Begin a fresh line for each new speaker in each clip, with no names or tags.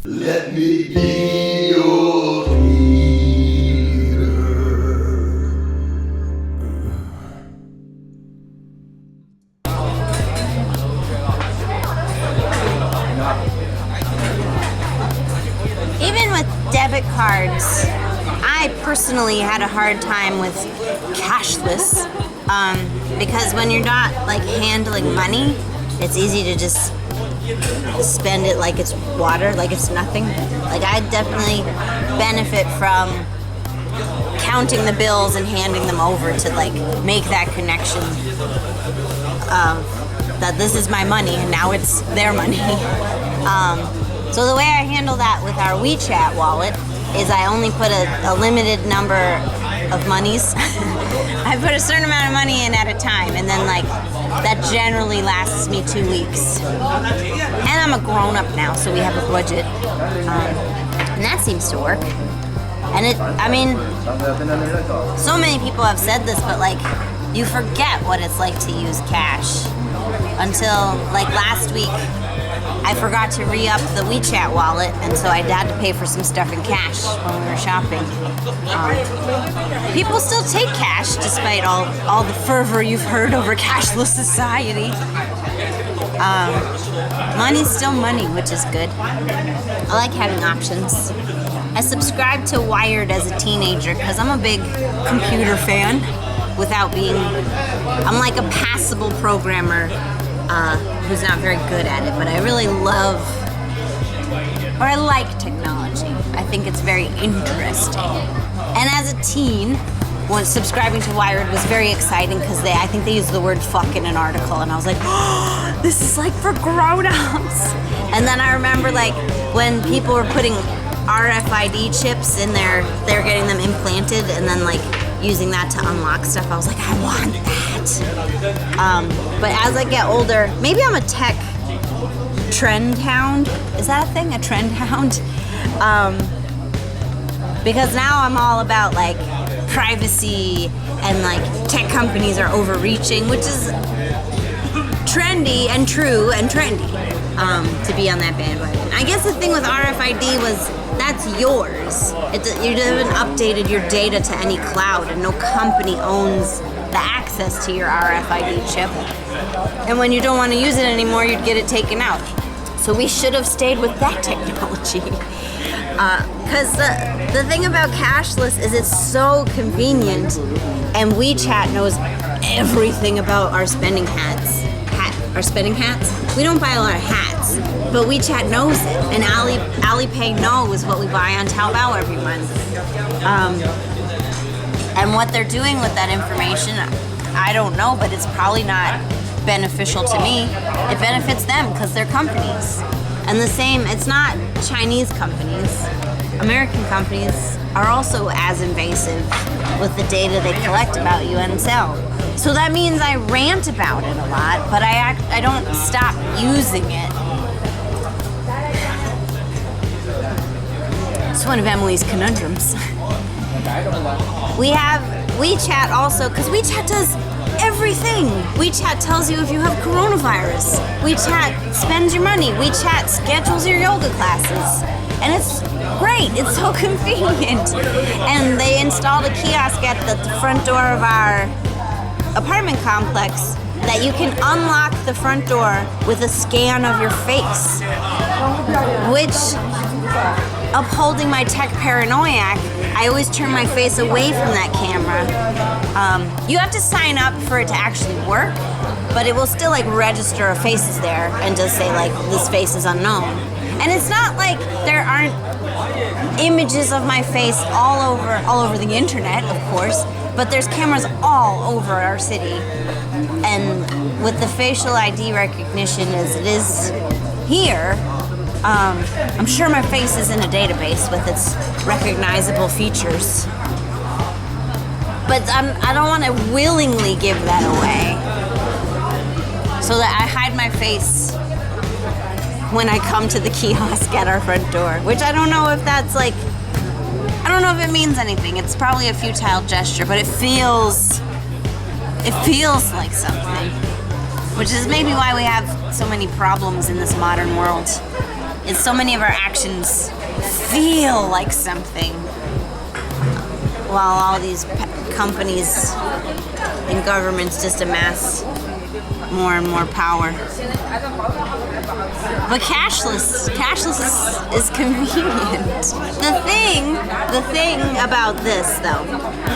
Let me be your leader.
Even with debit cards, I personally had a hard time with cashless because when you're not like handling money, it's easy to just spend it like it's water, like it's nothing. Like I definitely benefit from counting the bills and handing them over to like make that connection that this is my money and now it's their money. So the way I handle that with our WeChat wallet is I only put a limited number of monies. I put a certain amount of money in at a time, and then like that generally lasts me 2 weeks. And I'm a grown-up now, so we have a budget, and that seems to work. And I mean, so many people have said this, but like you forget what it's like to use cash until like last week. I forgot to re-up the WeChat wallet, and so I had to pay for some stuff in cash when we were shopping. People still take cash despite all the fervor you've heard over cashless society. Money's still money, which is good. I like having options. I subscribed to Wired as a teenager because I'm a big computer fan without being... I'm like a passable programmer who's not very good at it, but I really love, or I like technology. I think it's very interesting. And as a teen, when subscribing to Wired was very exciting because I think they used the word fuck in an article, and I was like, oh, this is like for grown-ups. And then I remember like when people were putting RFID chips in they're getting them implanted and then like using that to unlock stuff. I was like, I want that. But as I get older, maybe I'm a tech trend hound. Is that a thing? A trend hound? Because now I'm all about like privacy and like tech companies are overreaching, which is trendy and true and trendy to be on that bandwagon. I guess the thing with RFID was that's yours. You haven't updated your data to any cloud, and no company owns the access to your RFID chip. And when you don't want to use it anymore, you'd get it taken out. So we should have stayed with that technology. Because the thing about cashless is it's so convenient, and WeChat knows everything about our spending hats. Our spending hats? We don't buy a lot of hats, but WeChat knows it, and Alipay knows what we buy on Taobao every month. And what they're doing with that information, I don't know, but it's probably not beneficial to me. It benefits them because they're companies. And the same, it's not Chinese companies. American companies are also as invasive with the data they collect about you and sell. So that means I rant about it a lot, but I don't stop using it. It's one of Emily's conundrums. We have WeChat also, because WeChat does everything. WeChat tells you if you have coronavirus. WeChat spends your money. WeChat schedules your yoga classes. And it's great. It's so convenient. And they installed a kiosk at the front door of our apartment complex that you can unlock the front door with a scan of your face, which, upholding my tech paranoiac, I always turn my face away from that camera. You have to sign up for it to actually work, but it will still like register a face is there and just say like this face is unknown. And it's not like there aren't images of my face all over the internet, of course, but there's cameras all over our city. And with the facial ID recognition as it is here, I'm sure my face is in a database with its recognizable features. But I don't want to willingly give that away. So that I hide my face when I come to the kiosk at our front door. Which I don't know if that's like, I don't know if it means anything. It's probably a futile gesture, but it feels like something. Which is maybe why we have so many problems in this modern world. is so many of our actions feel like something, while all these companies and governments just amass more and more power. But cashless is convenient. The thing about this, though,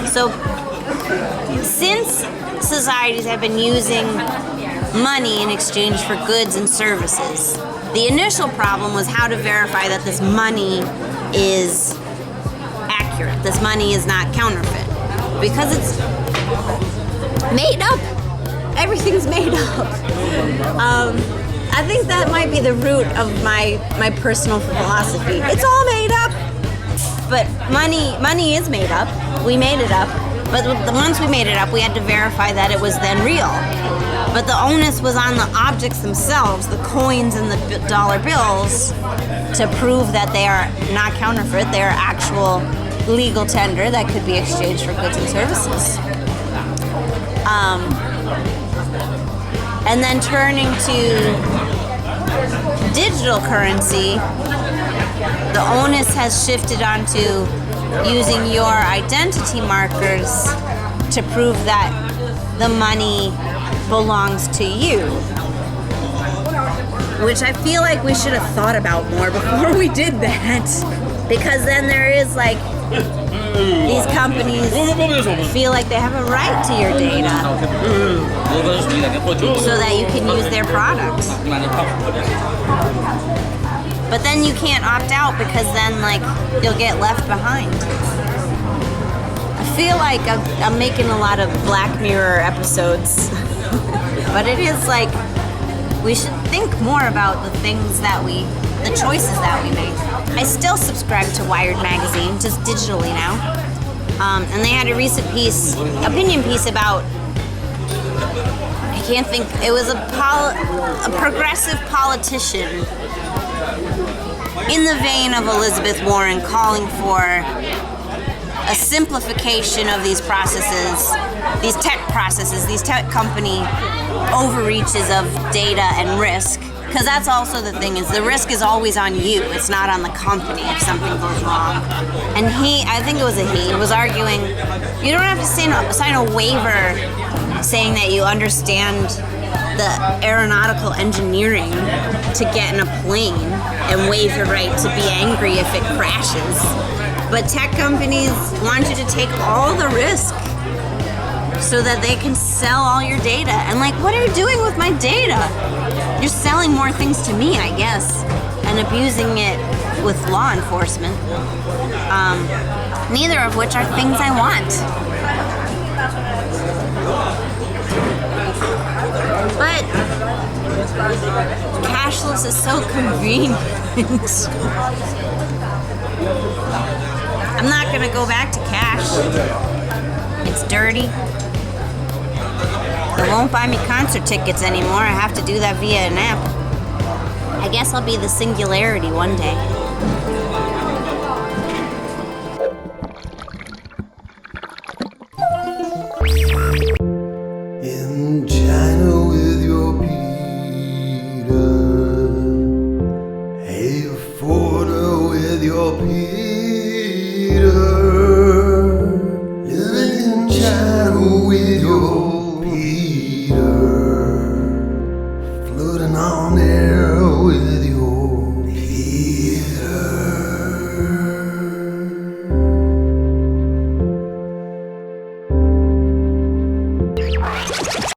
so since societies have been using money in exchange for goods and services, the initial problem was how to verify that this money is accurate. This money is not counterfeit. Because it's made up. Everything's made up. I think that might be the root of my personal philosophy. It's all made up. But money is made up. We made it up. But once we made it up, we had to verify that it was then real. But the onus was on the objects themselves, the coins and the dollar bills, to prove that they are not counterfeit, they are actual legal tender that could be exchanged for goods and services. And then turning to digital currency, the onus has shifted onto using your identity markers to prove that the money belongs to you. Which I feel like we should have thought about more before we did that. Because then there is like, these companies feel like they have a right to your data so that you can use their products. But then you can't opt out because then like you'll get left behind. I feel like I'm making a lot of Black Mirror episodes. But it is like, we should think more about the things that the choices that we make. I still subscribe to Wired magazine, just digitally now. And they had a recent opinion piece about, I can't think, it was a progressive politician in the vein of Elizabeth Warren calling for a simplification of these processes, these tech processes, these tech company overreaches of data and risk. Because that's also the thing, is the risk is always on you. It's not on the company if something goes wrong. And I think it was he was arguing, you don't have to sign a waiver saying that you understand the aeronautical engineering to get in a plane and waive your right to be angry if it crashes. But tech companies want you to take all the risk so that they can sell all your data. And like, what are you doing with my data? You're selling more things to me, I guess, and abusing it with law enforcement. Neither of which are things I want. But cashless is so convenient. I'm not gonna go back to cash. It's dirty. They won't buy me concert tickets anymore. I have to do that via an app. I guess I'll be the singularity one day.